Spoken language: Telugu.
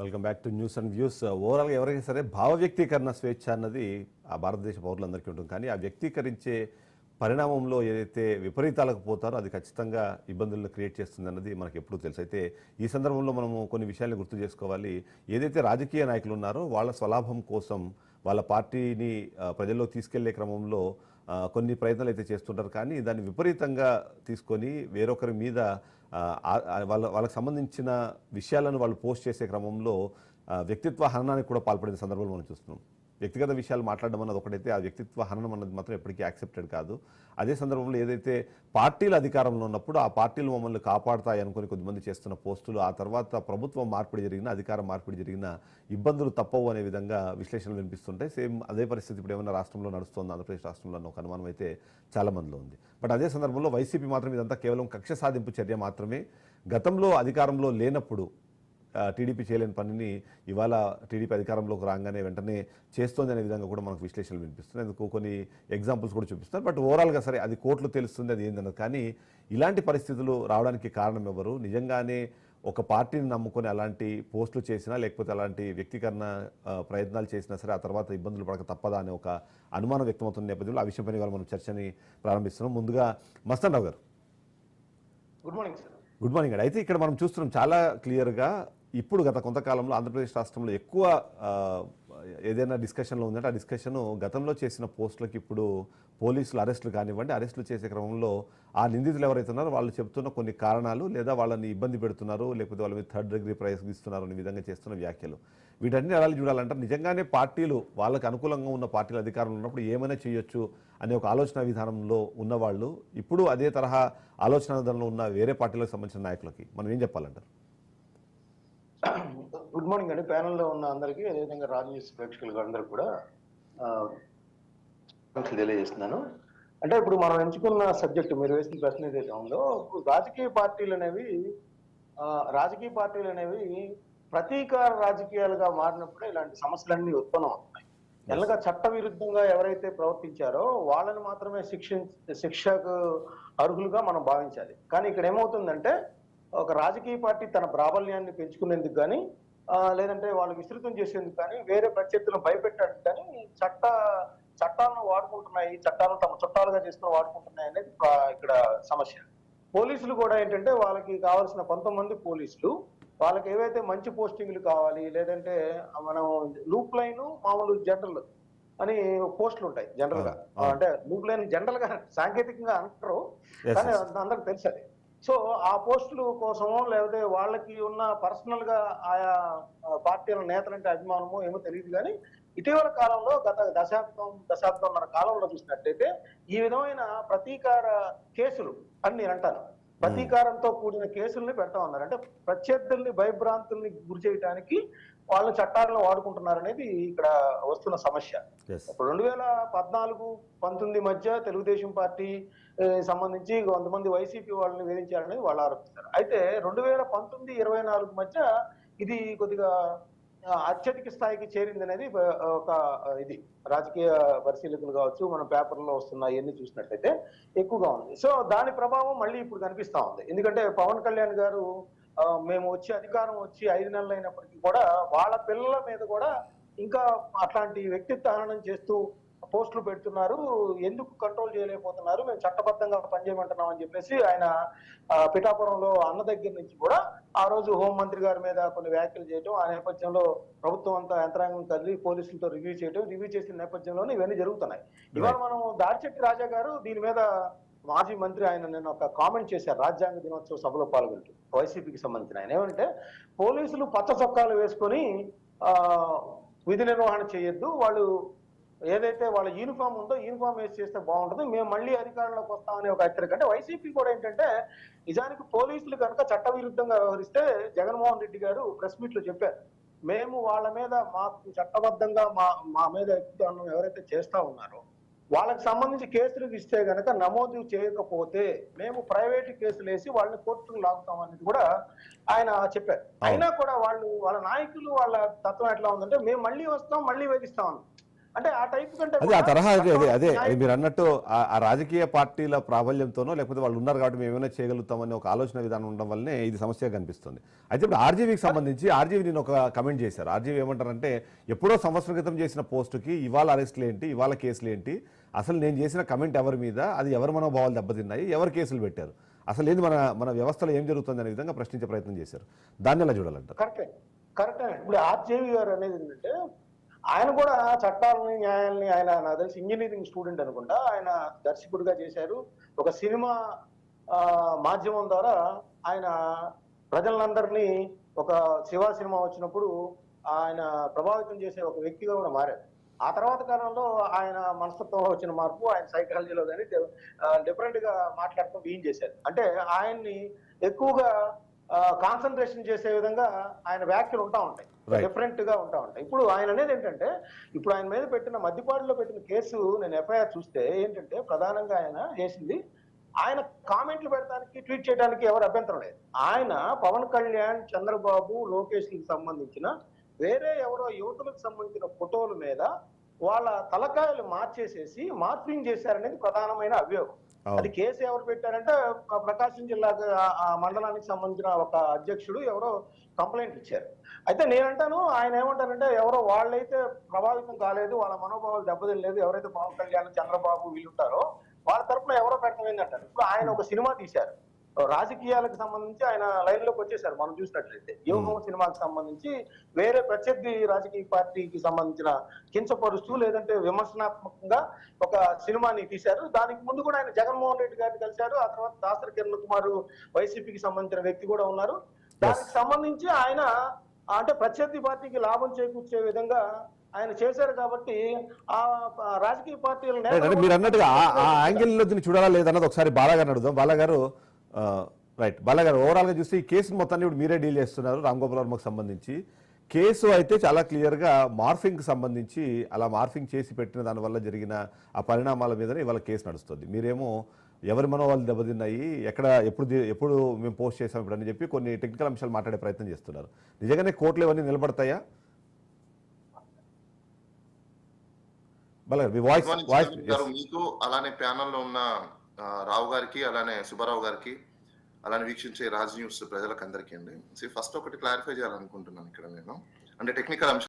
Welcome back to news and views. ఓవరాల్గా ఎవరైనా సరే భావ వ్యక్తీకరణ స్వేచ్ఛ అన్నది ఆ భారతదేశ పౌరులందరికీ ఉంటుంది. కానీ ఆ వ్యక్తీకరించే పరిణామంలో ఏదైతే విపరీతాలకు పోతారో అది ఖచ్చితంగా ఇబ్బందులను క్రియేట్ చేస్తుంది అన్నది మనకు ఎప్పుడూ తెలుసు. అయితే ఈ సందర్భంలో మనము కొన్ని విషయాలను గుర్తు చేసుకోవాలి. ఏదైతే రాజకీయ నాయకులు ఉన్నారో వాళ్ళ స్వలాభం కోసం వాళ్ళ పార్టీని ప్రజల్లో తీసుకెళ్లే క్రమంలో కొన్ని ప్రయత్నాలు అయితే చేస్తుంటారు. కానీ దాన్ని విపరీతంగా తీసుకొని వేరొకరి మీద వాళ్ళకి సంబంధించిన విషయాలను వాళ్ళు పోస్ట్ చేసే క్రమంలో వ్యక్తిత్వ హననానికి కూడా పాల్పడిన సందర్భాలు మనం చూస్తున్నాం. వ్యక్తిగత విషయాలు మాట్లాడడం అన్నది ఒకటైతే ఆ వ్యక్తిత్వ హననం అన్నది మాత్రం ఎప్పటికీ యాక్సెప్టెడ్ కాదు. అదే సందర్భంలో ఏదైతే పార్టీలు అధికారంలో ఉన్నప్పుడు ఆ పార్టీలు మమ్మల్ని కాపాడుతాయి అనుకుని కొద్దిమంది చేస్తున్న పోస్టులు, ఆ తర్వాత ప్రభుత్వం మార్పిడి జరిగిన, అధికారం మార్పిడి జరిగిన ఇబ్బందులు తప్పవు అనే విధంగా విశ్లేషణలు వినిపిస్తుంటాయి. సేమ్ అదే పరిస్థితి ఇప్పుడు ఏమైనా రాష్ట్రంలో నడుస్తుంది, ఆంధ్రప్రదేశ్ రాష్ట్రంలో అన్న ఒక అనుమానం అయితే చాలా మందిలో ఉంది. బట్ అదే సందర్భంలో వైసీపీ మాత్రం ఇదంతా కేవలం కక్ష సాధింపు చర్య మాత్రమే. గతంలో అధికారంలో లేనప్పుడు టీడీపీ చేయలేని పనిని ఇవాళ టీడీపీ అధికారంలోకి రాగానే వెంటనే చేస్తోంది అనే విధంగా కూడా మనకు విశ్లేషణలు వినిపిస్తుంది. అందుకు కొన్ని ఎగ్జాంపుల్స్ కూడా చూపిస్తారు. బట్ ఓవరాల్గా సరే అది కోర్టులో తెలుస్తుంది అది ఏందన్నది. కానీ ఇలాంటి పరిస్థితులు రావడానికి కారణం ఎవరు? నిజంగానే ఒక పార్టీని నమ్ముకొని అలాంటి పోస్టులు చేసినా లేకపోతే అలాంటి వ్యక్తీకరణ ప్రయత్నాలు చేసినా సరే ఆ తర్వాత ఇబ్బందులు పడక తప్పదా అనే ఒక అనుమానం వ్యక్తమవుతున్న నేపథ్యంలో ఆ విషయంపై ఇవాళ మనం చర్చని ప్రారంభిస్తున్నాం. ముందుగా మస్తాన్ రావు గారు, good morning sir. Good morning అండి. అయితే ఇక్కడ మనం చూస్తున్నాం చాలా క్లియర్గా ఇప్పుడు గత కొంతకాలంలో ఆంధ్రప్రదేశ్ రాష్ట్రంలో ఎక్కువ ఏదైనా డిస్కషన్లో ఉందంటే ఆ డిస్కషను గతంలో చేసిన పోస్టులకు ఇప్పుడు పోలీసులు అరెస్టులు కానివ్వండి, అరెస్టులు చేసే క్రమంలో ఆ నిందితులు ఎవరైతే ఉన్నారో వాళ్ళు చెప్తున్న కొన్ని కారణాలు లేదా వాళ్ళని ఇబ్బంది పెడుతున్నారు లేకపోతే వాళ్ళ మీద థర్డ్ డిగ్రీ ప్రయోగిస్తున్నారు అనే విధంగా చేస్తున్న వ్యాఖ్యలు, వీటన్ని ఎలా చూడాలంటారు? నిజంగానే పార్టీలు వాళ్ళకి అనుకూలంగా ఉన్న పార్టీలు అధికారంలో ఉన్నప్పుడు ఏమైనా చేయొచ్చు అనే ఒక ఆలోచన విధానంలో ఉన్నవాళ్ళు ఇప్పుడు అదే తరహా ఆలోచన విధానంలో ఉన్న వేరే పార్టీలకు సంబంధించిన నాయకులకి మనం ఏం చెప్పాలంటారు? గుడ్ మార్నింగ్ అండి. ప్యానెల్లో ఉన్న అందరికీ, అదేవిధంగా రాజ్ న్యూస్ ప్రేక్షకులకు అందరికి కూడా తెలియజేస్తున్నాను. అంటే ఇప్పుడు మనం ఎంచుకున్న సబ్జెక్ట్, మీరు వేసిన ప్రశ్న ఏదైతే ఉందో, రాజకీయ పార్టీలు అనేవి ప్రతీకార రాజకీయాలుగా మారినప్పుడే ఇలాంటి సమస్యలన్నీ ఉత్పన్నం అవుతున్నాయి. ఎలాగా చట్ట విరుద్ధంగా ఎవరైతే ప్రవర్తించారో వాళ్ళని మాత్రమే శిక్షకు అర్హులుగా మనం భావించాలి. కానీ ఇక్కడ ఏమవుతుందంటే ఒక రాజకీయ పార్టీ తన ప్రాబల్యాన్ని పెంచుకునేందుకు కానీ లేదంటే వాళ్ళు విస్తృతం చేసేందుకు కానీ వేరే ప్రత్యర్థులను భయపెట్టడానికి కానీ చట్టాలను వాడుకుంటున్నాయి, చట్టాలను తమ చుట్టాలుగా చేసుకుని వాడుకుంటున్నాయి అనేది ఇక్కడ సమస్య. పోలీసులు కూడా ఏంటంటే వాళ్ళకి కావాల్సిన కొంతమంది పోలీసులు వాళ్ళకి ఏవైతే మంచి పోస్టింగ్లు కావాలి, లేదంటే మనం లూప్ లైన్, మామూలు జనరల్ అని పోస్టులు ఉంటాయి జనరల్ గా. అంటే లూప్ లైన్ జనరల్ గా సాంకేతికంగా అంటారు, కానీ అందరికి తెలుసు అది. సో ఆ పోస్టుల కోసమో లేకపోతే వాళ్ళకి ఉన్న పర్సనల్ గా ఆయా పార్టీల నేతలంటే అభిమానమో ఏమో తెలియదు, కానీ ఇటీవల కాలంలో గత దశాబ్దంన్నర కాలంలో చూసినట్టయితే ఈ విధమైన ప్రతీకార కేసులు అని నేను అంటాను, ప్రతీకారంతో కూడిన కేసుల్ని పెడతా ఉన్నారు. అంటే ప్రత్యర్థుల్ని భయభ్రాంతుల్ని గురి చేయడానికి వాళ్ళు చట్టాలను వాడుకుంటున్నారు అనేది ఇక్కడ వస్తున్న సమస్య. ఇప్పుడు 2014-19 మధ్య తెలుగుదేశం పార్టీ సంబంధించి కొంతమంది వైసీపీ వాళ్ళని వేధించారనేది వాళ్ళు ఆరోపిస్తారు. అయితే 2019-24 మధ్య ఇది కొద్దిగా అత్యధిక స్థాయికి చేరింది అనేది ఒక ఇది రాజకీయ పరిశీలకులు కావచ్చు, మన పేపర్లో వస్తున్న ఇవన్నీ చూసినట్లయితే ఎక్కువగా ఉంది. సో దాని ప్రభావం మళ్ళీ ఇప్పుడు కనిపిస్తా ఉంది. ఎందుకంటే పవన్ కళ్యాణ్ గారు మేము వచ్చి అధికారం వచ్చి 5 నెలలు అయినప్పటికీ కూడా వాళ్ళ పిల్లల మీద కూడా ఇంకా అట్లాంటి వ్యక్తిత్వ హననం చేస్తూ పోస్టులు పెడుతున్నారు, ఎందుకు కంట్రోల్ చేయలేకపోతున్నారు, మేము చట్టబద్ధంగా పనిచేయమంటున్నాం అని చెప్పేసి ఆయన పిఠాపురంలో అన్న దగ్గర నుంచి కూడా ఆ రోజు హోంమంత్రి గారి మీద కొన్ని వ్యాఖ్యలు చేయడం, ఆ నేపథ్యంలో ప్రభుత్వం అంతా యంత్రాంగం కదిలి పోలీసులతో రివ్యూ చేసిన నేపథ్యంలోనే ఇవన్నీ జరుగుతున్నాయి. ఇవాళ మనం దాడిశెట్టి రాజా గారు దీని మీద మాజీ మంత్రి ఆయన నిన్న ఒక కామెంట్ చేశారు రాజ్యాంగ దినోత్సవ సభలో పాల్గొంటూ, వైసీపీకి సంబంధించిన ఆయన. ఏమంటే పోలీసులు పచ్చ చొక్కాలు వేసుకొని విధి నిర్వహణ చేయొద్దు, వాళ్ళు ఏదైతే వాళ్ళ యూనిఫామ్ ఉందో యూనిఫామ్ వేసి చేస్తే బాగుంటుంది, మేము మళ్ళీ అధికారంలోకి వస్తామని ఒక హెచ్చరిక. అంటే వైసీపీ కూడా ఏంటంటే నిజానికి పోలీసులు కనుక చట్ట విరుద్ధంగా వ్యవహరిస్తే జగన్మోహన్ రెడ్డి గారు ప్రెస్ మీట్ లో చెప్పారు, మేము వాళ్ళ మీద మాకు చట్టబద్ధంగా మా మీద ఎవరైతే చేస్తా ఉన్నారో వాళ్ళకి సంబంధించి కేసులు ఇస్తే గనక నమోదు చేయకపోతే మేము ప్రైవేట్ కేసులు వేసి వాళ్ళని కోర్టుకు లాగుతాం అనేది కూడా ఆయన చెప్పారు. అయినా కూడా వాళ్ళ నాయకులు వాళ్ళ తత్వం ఎట్లా ఉందంటే మేము మళ్ళీ వస్తాం మళ్ళీ వేధిస్తాం. అంటే ఆ టైప్ కంటే అదే ఆ కూడా తరహా అదే అదే అదే న్యాయం- మీరు అన్నట్టు ఆ రాజకీయ పార్టీల ప్రాబల్యంతోనో లేకపోతే వాళ్ళు ఉన్నారు కాబట్టి మేము ఏమైనా చేయగలుగుతామని ఒక ఆలోచన విధానం ఉండడం వల్లనే ఇది సమస్యగా కనిపిస్తుంది. అయితే ఇప్పుడు ఆర్జీవీకి సంబంధించి ఆర్జీవీ నేను ఒక కమెంట్ చేశారు. ఆర్జీవీ ఏమంటారంటే ఎప్పుడో సంవత్సరం క్రితం చేసిన పోస్టుకి ఇవాళ అరెస్టులు ఏంటి, ఇవాళ కేసులు ఏంటి, అసలు నేను చేసిన కమెంట్ ఎవరి మీద, అది ఎవరి మనోభావాలు దెబ్బతిన్నాయి, ఎవరు కేసులు పెట్టారు, అసలు ఏంది మన మన వ్యవస్థలో ఏం జరుగుతుంది అనే విధంగా ప్రశ్నించే ప్రయత్నం చేశారు. దాన్ని ఎలా చూడాలంటారు? కరెక్టే. ఇప్పుడు ఆర్జేవి గారు అనేది ఏంటంటే ఆయన కూడా చట్టాలని న్యాయాలని ఆయన నాకు తెలిసి ఇంజనీరింగ్ స్టూడెంట్ అనుకుంటా. ఆయన దర్శకుడిగా చేశారు. ఒక సినిమా మాధ్యమం ద్వారా ఆయన ప్రజలందరినీ ఒక శివ సినిమా వచ్చినప్పుడు ఆయన ప్రభావితం చేసే ఒక వ్యక్తిగా కూడా మారారు. ఆ తర్వాత కాలంలో ఆయన మనస్తత్వంలో వచ్చిన మార్పు, ఆయన సైకాలజీలో కానీ డిఫరెంట్ గా మాట్లాడటం ఏం చేశారు అంటే ఆయన్ని ఎక్కువగా కాన్సన్ట్రేషన్ చేసే విధంగా ఆయన వ్యాఖ్యలు ఉంటా ఉంటాయి, డిఫరెంట్ గా ఉంటా ఉంటాయి. ఇప్పుడు ఆయన అనేది ఏంటంటే ఇప్పుడు ఆయన మీద పెట్టిన మద్దిపాడులో పెట్టిన కేసు నేను ఎఫ్ఐఆర్ చూస్తే ఏంటంటే ప్రధానంగా ఆయన చేసింది ఆయన కామెంట్లు పెడతానికి ట్వీట్ చేయడానికి ఎవరు అభ్యంతరం లేదు. ఆయన పవన్ కళ్యాణ్, చంద్రబాబు, లోకేష్ కి సంబంధించిన వేరే ఎవరో యువతులకు సంబంధించిన ఫోటోల మీద వాళ్ళ తలకాయలు మార్చేసేసి మార్పింగ్ చేశారనేది ప్రధానమైన అభియోగం. అది కేసు ఎవరు పెట్టారంటే ప్రకాశం జిల్లా ఆ మండలానికి సంబంధించిన ఒక అధ్యక్షుడు ఎవరో కంప్లైంట్ ఇచ్చారు. అయితే నేనంటాను ఆయన ఏమంటారంటే ఎవరో వాళ్ళైతే ప్రభావితం కాలేదు, వాళ్ళ మనోభావాలు దెబ్బతినలేదు, ఎవరైతే పవన్ కళ్యాణ్, చంద్రబాబు వీళ్ళుంటారో వాళ్ళ తరఫున ఎవరో పెట్టమైంది అంటారు. ఇప్పుడు ఆయన ఒక సినిమా తీశారు, రాజకీయాలకు సంబంధించి ఆయన లైన్ లోకి వచ్చేసారు. మనం చూసినట్లయితే యోగం సినిమాకి సంబంధించి వేరే ప్రత్యర్థి రాజకీయ పార్టీకి సంబంధించిన కించపరుస్తూ లేదంటే విమర్శనాత్మకంగా ఒక సినిమాని తీశారు. దానికి ముందు కూడా ఆయన జగన్మోహన్ రెడ్డి గారిని కలిశారు. ఆ తర్వాత దాసరి కిరణ్ కుమార్ వైసీపీకి సంబంధించిన వ్యక్తి కూడా ఉన్నారు. దానికి సంబంధించి ఆయన అంటే ప్రత్యర్థి పార్టీకి లాభం చేకూర్చే విధంగా ఆయన చేశారు. కాబట్టి ఆ రాజకీయ పార్టీలు మీరు అన్నట్టుగా ఆ యాంగిల్లో దీన్ని చూడాలా లేదన్నది ఒకసారి బాలాగారు అడుగుదాం. బాలాగారు రైట్, బాలాగారు ఓవరాల్గా చూస్తే ఈ కేసును మొత్తాన్ని ఇప్పుడు మీరే డీల్ చేస్తున్నారు రామ్ గోపాల్ వర్మకు సంబంధించి. కేసు అయితే చాలా క్లియర్గా మార్ఫింగ్కి సంబంధించి అలా మార్ఫింగ్ చేసి పెట్టిన దానివల్ల జరిగిన ఆ పరిణామాల మీదనే ఇవాళ కేసు నడుస్తుంది. మీరేమో ఎవరి మనోవాళ్ళు దెబ్బతిన్నాయి, ఎప్పుడు మేము పోస్ట్ చేసాం ఇప్పుడు అని చెప్పి కొన్ని టెక్నికల్ అంశాలు మాట్లాడే ప్రయత్నం చేస్తున్నారు. నిజంగానే కోర్టులు ఇవన్నీ నిలబడతాయా? మీకు అలానే ప్యానల్లో ఉన్న రావు గారికి, అలానే సుబ్బారావు గారికి, అలానే వీక్షించే రాజ్ న్యూస్ ప్రజలకు అందరికీ అండి. ఫస్ట్ ఒకటి క్లారిఫై చేయాలనుకుంటున్నాను ఇక్కడ నేను, అంటే టెక్నికల్ అంశం